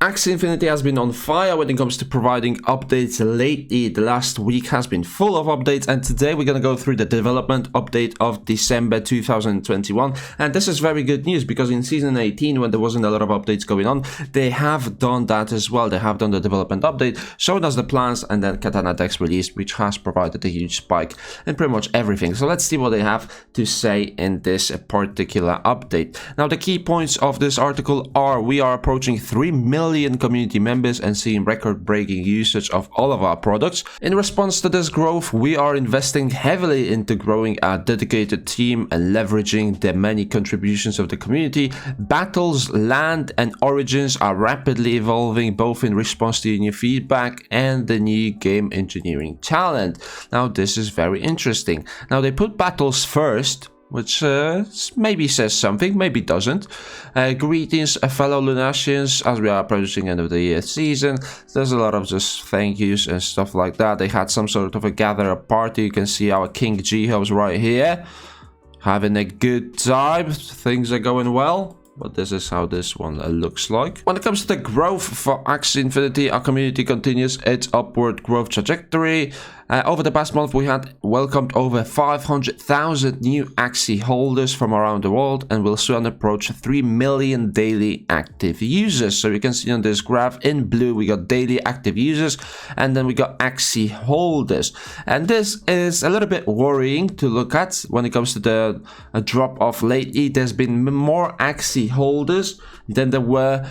Axie Infinity has been on fire when it comes to providing updates lately. The last week has been full of updates, and today we're going to go through the development update of December 2021. And this is very good news because in Season 18, when there wasn't a lot of updates going on, they have done that as well. They have done the development update, showed us the plans, and then Katana Dex released, which has provided a huge spike in pretty much everything. So let's see what they have to say in this particular update. Now, the key points of this article are: we are approaching 3 million community members and seeing record-breaking usage of all of our products. In response to this growth, we are investing heavily into growing our dedicated team and leveraging the many contributions of the community. Battles, land, and origins are rapidly evolving, both in response to new feedback and the new game engineering talent. Now, this is very interesting. Now, they put battles first, which maybe says something, maybe doesn't. Greetings, fellow Lunatians, as we are approaching end of the year season. There's a lot of just thank yous and stuff like that. They had some sort of a gather party. You can see our King G-Hubs right here, having a good time. Things are going well. But this is how this one looks like. When it comes to the growth for Axie Infinity, our community continues its upward growth trajectory. Over the past month, we had welcomed over 500,000 new Axie holders from around the world, and will soon approach 3 million daily active users. So you can see on this graph in blue, we got daily active users, and then we got Axie holders. And this is a little bit worrying to look at when it comes to the drop off lately. There's been more Axie holders than there were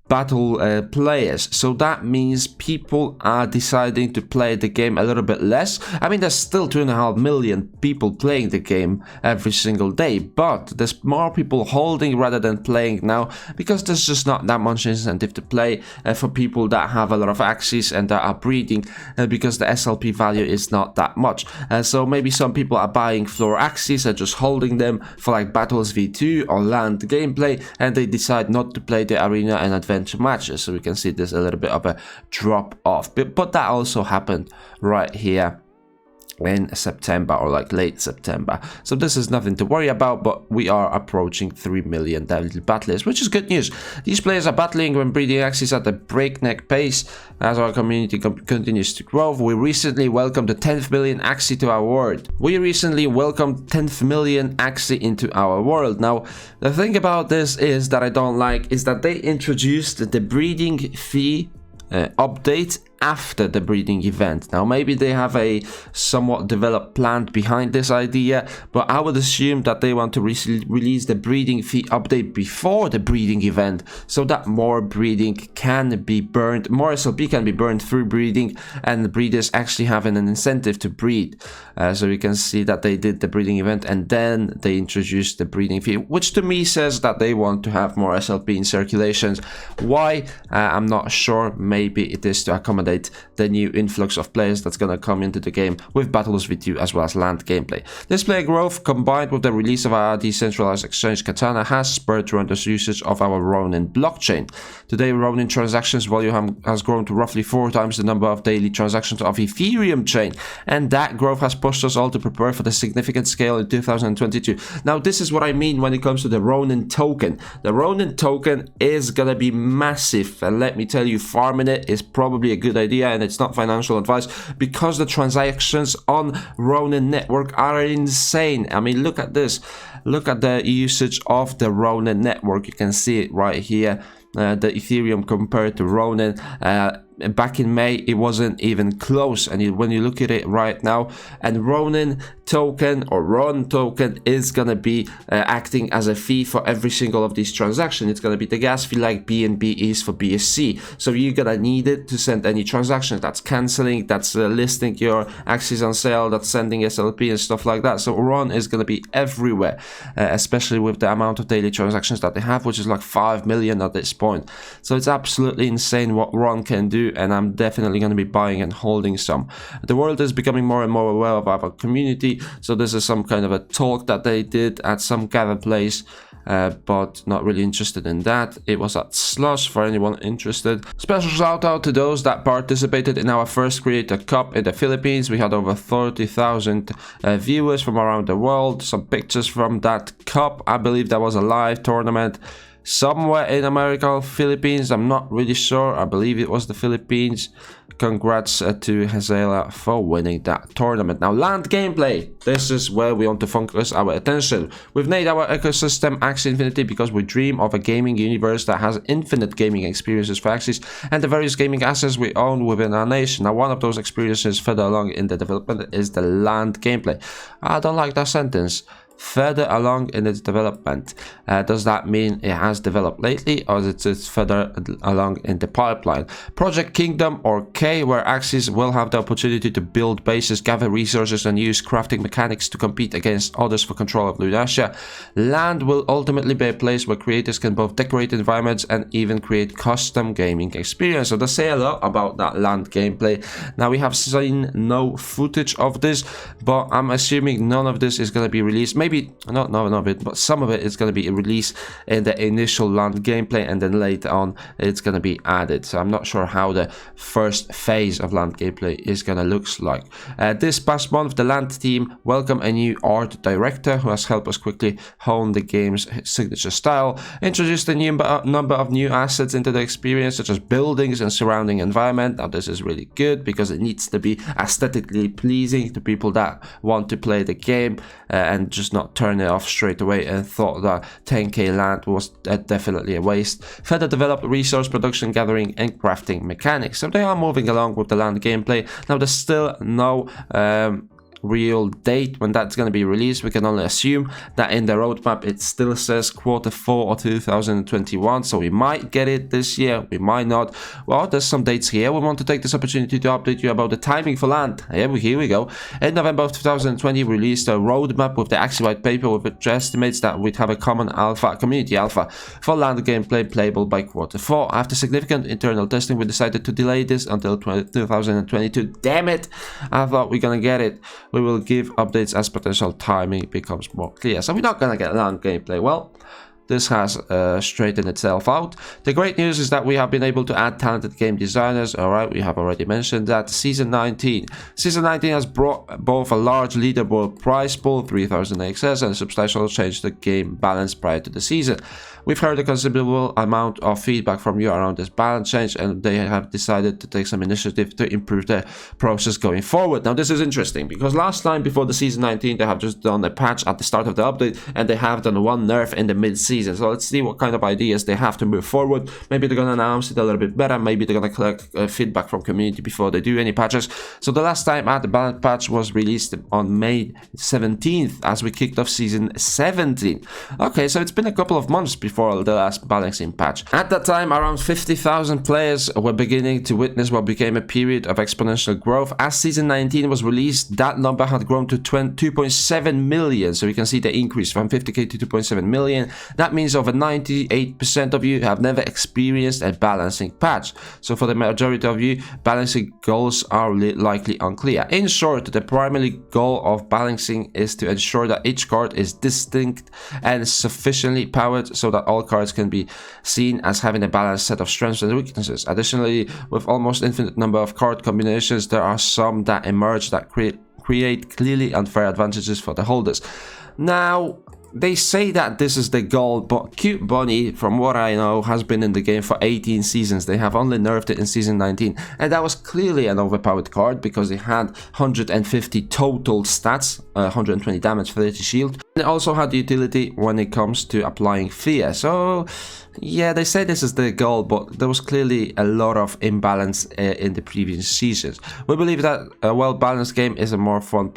battle players, so that means people are deciding to play the game a little bit less. I mean, there's still 2.5 million people playing the game every single day, but there's more people holding rather than playing now, because there's just not that much incentive to play for people that have a lot of Axies and that are breeding, because the SLP value is not that much. So maybe some people are buying floor Axies and just holding them for like battles v2 or land gameplay, and they decide not to play the arena and adventure matches. So we can see there's a little bit of a drop off, but that also happened right here in September, or like late September. So this is nothing to worry about, but we are approaching 3 million daily battlers, which is good news. These players are battling when breeding Axies at a breakneck pace as our community continues to grow. We recently welcomed the 10th million Axie to our world. Into our world. Now, the thing about this is that I don't like is that they introduced the breeding fee update after the breeding event. Now, maybe they have a somewhat developed plan behind this idea, but I would assume that they want to release the breeding fee update before the breeding event, so that more breeding can be burned, more SLP can be burned through breeding, and the breeders actually having an incentive to breed. So you can see that they did the breeding event and then they introduced the breeding fee, which to me says that they want to have more SLP in circulations. Why? I'm not sure. Maybe it is to accommodate the new influx of players that's going to come into the game with battles with you as well as land gameplay. This player growth, combined with the release of our decentralized exchange Katana, has spurred tremendous usage of our Ronin blockchain. Today, Ronin transactions volume has grown to roughly 4 times the number of daily transactions of Ethereum chain, and that growth has pushed us all to prepare for the significant scale in 2022. Now, this is what I mean when it comes to the Ronin token. The Ronin token is gonna be massive, and let me tell you, farming it is probably a good idea, and it's not financial advice, because the transactions on Ronin network are insane. I mean, look at this. Look at the usage of the Ronin network. You can see it right here. The Ethereum compared to Ronin. Back in May, it wasn't even close, and when you look at it right now, and Ronin token or Ron token is gonna be acting as a fee for every single of these transactions. It's gonna be the gas fee like BNB is for BSC. So you're gonna need it to send any transactions. That's canceling, that's listing your Axies on sale, that's sending SLP and stuff like that. So Ron is gonna be everywhere, especially with the amount of daily transactions that they have, which is like 5 million at this point. So it's absolutely insane what Ron can do, and I'm definitely going to be buying and holding some. The world is becoming more and more aware of our community, so this is some kind of a talk that they did at some gather place, but not really interested in that. It was at Slush for anyone interested. Special shout out to those that participated in our first Creator Cup in the Philippines. We had over 30,000 viewers from around the world. Some pictures from that cup. I believe that was a live tournament. somewhere in America, Philippines. I'm not really sure. I believe it was the Philippines. Congrats to Hazela for winning that tournament. Now, land gameplay. This is where we want to focus our attention. We've named our ecosystem Axie Infinity because we dream of a gaming universe that has infinite gaming experiences for Axies and the various gaming assets we own within our nation. Now, one of those experiences further along in the development is the land gameplay. I don't like that sentence. Further along in its development. Does that mean it has developed lately, or is it further along in the pipeline? Project Kingdom, or K, where Axies will have the opportunity to build bases, gather resources, and use crafting mechanics to compete against others for control of Lunasia. Land will ultimately be a place where creators can both decorate environments and even create custom gaming experience. So they say a lot about that land gameplay. Now, we have seen no footage of this, but I'm assuming none of this is going to be released. Maybe not none of it, but some of it is going to be released in the initial land gameplay, and then later on it's going to be added. So I'm not sure how the first phase of land gameplay is going to look like. This past month, the land team welcomed a new art director who has helped us quickly hone the game's signature style, introduced a new number of new assets into the experience, such as buildings and surrounding environment. Now, this is really good because it needs to be aesthetically pleasing to people that want to play the game and just not turn it off straight away and thought that 10k land was definitely a waste. Further developed resource production, gathering, and crafting mechanics. So they are moving along with the land gameplay. Now, there's still no real date when that's going to be released. We can only assume that in the roadmap it still says Q4 of 2021, so we might get it this year, we might not. Well, there's some dates here. We want to take this opportunity to update you about the timing for land. Here we go. In November of 2020, we released a roadmap with the Axie white paper, which estimates that we'd have a common community alpha for land gameplay playable by Q4. After significant internal testing, we decided to delay this until 2022. Damn it, I thought we're gonna get it. We will give updates as potential timing becomes more clear. So we're not gonna get land gameplay. Well, this has straightened itself out. The great news is that we have been able to add talented game designers. Alright, we have already mentioned that. Season 19 has brought both a large leaderboard prize pool, 3000 XS, and a substantial change to the game balance prior to the season. We've heard a considerable amount of feedback from you around this balance change, and they have decided to take some initiative to improve the process going forward. Now, this is interesting because last time before the season 19, they have just done a patch at the start of the update, and they have done one nerf in the mid-season. So let's see what kind of ideas they have to move forward. Maybe they're going to announce it a little bit better. Maybe they're going to collect feedback from community before they do any patches. So the last time the balance patch was released on May 17th as we kicked off season 17. Okay, so it's been a couple of months before the last balancing patch. At that time, around 50,000 players were beginning to witness what became a period of exponential growth. As season 19 was released, that number had grown to 2.7 million. So we can see the increase from 50k to 2.7 million. That means over 98% of you have never experienced a balancing patch. So for the majority of you, balancing goals are likely unclear. In short, the primary goal of balancing is to ensure that each card is distinct and sufficiently powered so that all cards can be seen as having a balanced set of strengths and weaknesses. Additionally, with almost infinite number of card combinations, there are some that emerge that create clearly unfair advantages for the holders. Now, they say that this is the goal, but Cute Bunny, from what I know, has been in the game for 18 seasons. They have only nerfed it in season 19, and that was clearly an overpowered card because it had 150 total stats, 120 damage, 30 shield. It also had utility when it comes to applying fear. So yeah, they say this is the goal, but there was clearly a lot of imbalance in the previous seasons. We believe that a well-balanced game is a more fun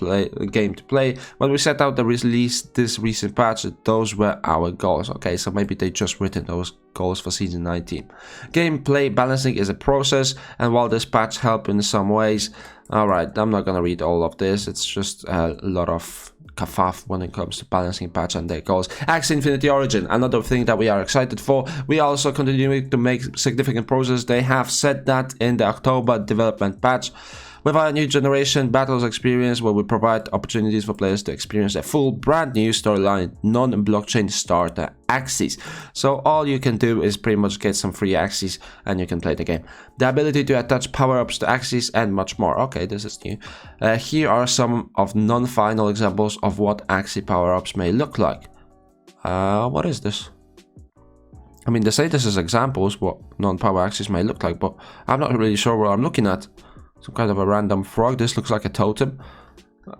game to play. When we set out to release this recent patch, those were our goals. Okay, so maybe they just written those goals for season 19. Gameplay balancing is a process, and while this patch helped in some ways, alright, I'm not gonna read all of this. It's just a lot of kafaf when it comes to balancing patch and their goals. Axie Infinity Origin, another thing that we are excited for. We are also continuing to make significant progress. They have said that in the October development patch. With our new generation battles experience, where we provide opportunities for players to experience a full brand new storyline, non-blockchain starter Axies. So all you can do is pretty much get some free Axies and you can play the game. The ability to attach power-ups to Axies and much more. Okay, this is new. Here are some of non-final examples of what Axie power-ups may look like. What is this? I mean, they say this is examples what non-power axes may look like, but I'm not really sure what I'm looking at. Some kind of a random frog. This looks like a totem.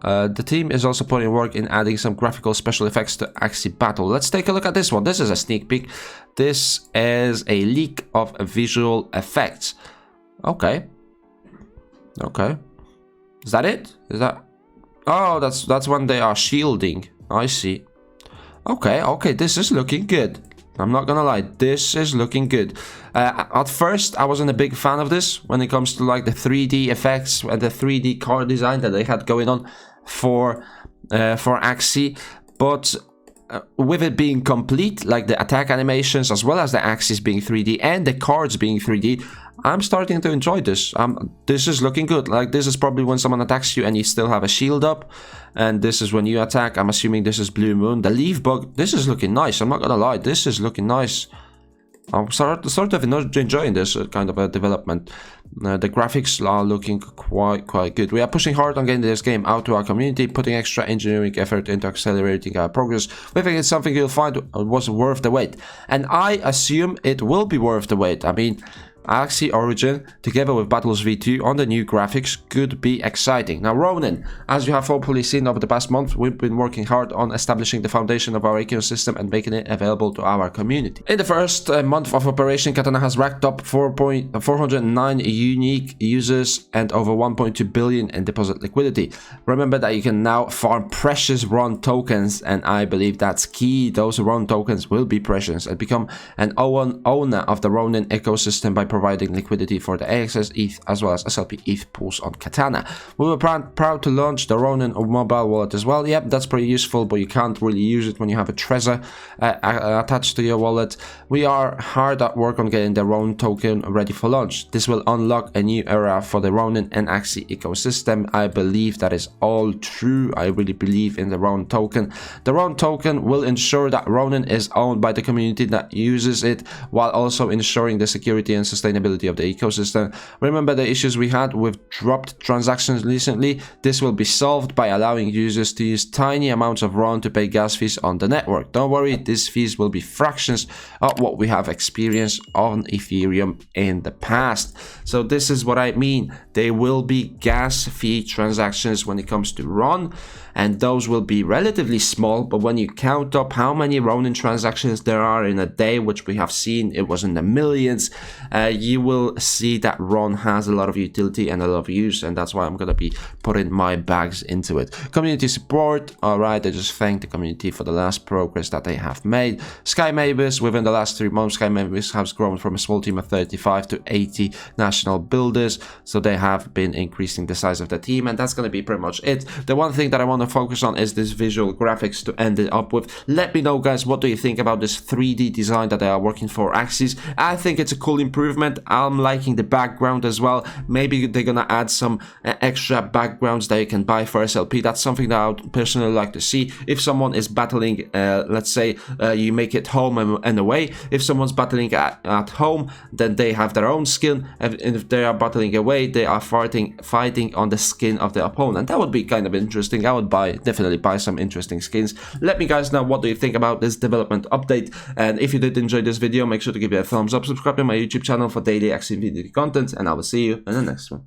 The team is also putting work in adding some graphical special effects to Axie Battle. Let's take a look at this one. This is a sneak peek. This is a leak of visual effects. Okay. Okay. Is that it? Is that... Oh, that's when they are shielding. I see. Okay, okay, this is looking good. I'm not gonna lie, this is looking good. At first, I wasn't a big fan of this when it comes to like the 3D effects and the 3D card design that they had going on for Axie, but with it being complete, like the attack animations as well as the Axies being 3D and the cards being 3D, I'm starting to enjoy this. This is looking good. Like, this is probably when someone attacks you and you still have a shield up, and this is when you attack. I'm assuming this is Blue Moon. The leaf bug, this is looking nice. I'm not gonna lie, this is looking nice. I'm sort of enjoying this kind of a development. The graphics are looking quite good. We are pushing hard on getting this game out to our community, putting extra engineering effort into accelerating our progress. We think it's something you'll find was worth the wait, and I assume it will be worth the wait. I mean, Axie Origin, together with Battles V2 on the new graphics, could be exciting. Now, Ronin, as you have hopefully seen over the past month, we've been working hard on establishing the foundation of our ecosystem and making it available to our community. In the first month of operation, Katana has racked up 409 unique users and over 1.2 billion in deposit liquidity. Remember that you can now farm precious RON tokens, and I believe that's key. Those RON tokens will be precious and become an owner of the Ronin ecosystem by providing liquidity for the Axies ETH as well as SLP ETH pools on Katana. We were proud to launch the Ronin mobile wallet as well. Yep, that's pretty useful, but you can't really use it when you have a treasure attached to your wallet. We are hard at work on getting the Ronin token ready for launch. This will unlock a new era for the Ronin and Axie ecosystem. I believe that is all true. I really believe in the Ronin token. The Ronin token will ensure that Ronin is owned by the community that uses it, while also ensuring the security and sustainability of the ecosystem. Remember the issues we had with dropped transactions recently? This will be solved by allowing users to use tiny amounts of RON to pay gas fees on the network. Don't worry, these fees will be fractions of what we have experienced on Ethereum in the past. So this is what I mean. There will be gas fee transactions when it comes to RON, and those will be relatively small, but when you count up how many Ronin transactions there are in a day, which we have seen, it was in the millions, you will see that RON has a lot of utility and a lot of use, and that's why I'm going to be putting my bags into it. Community support, alright, I just thank the community for the last progress that they have made. Sky Mavis, within the last 3 months, Sky Mavis has grown from a small team of 35 to 80 national builders, so they have been increasing the size of the team, and that's going to be pretty much it. The one thing that I want to focus on is this visual graphics to end it up with. Let me know, guys, what do you think about this 3D design that they are working for Axies? I think it's a cool improvement. I'm liking the background as well. Maybe they're gonna add some extra backgrounds that you can buy for SLP. That's something that I would personally like to see. If someone is battling, let's say you make it home and away. If someone's battling at home, then they have their own skin, and if they are battling away, they are fighting on the skin of the opponent. That would be kind of interesting. I would definitely buy some interesting skins. Let me guys know what do you think about this development update, and if you did enjoy this video, make sure to give it a thumbs up, subscribe to my YouTube channel for daily Axie Infinity content, and I will see you in the next one.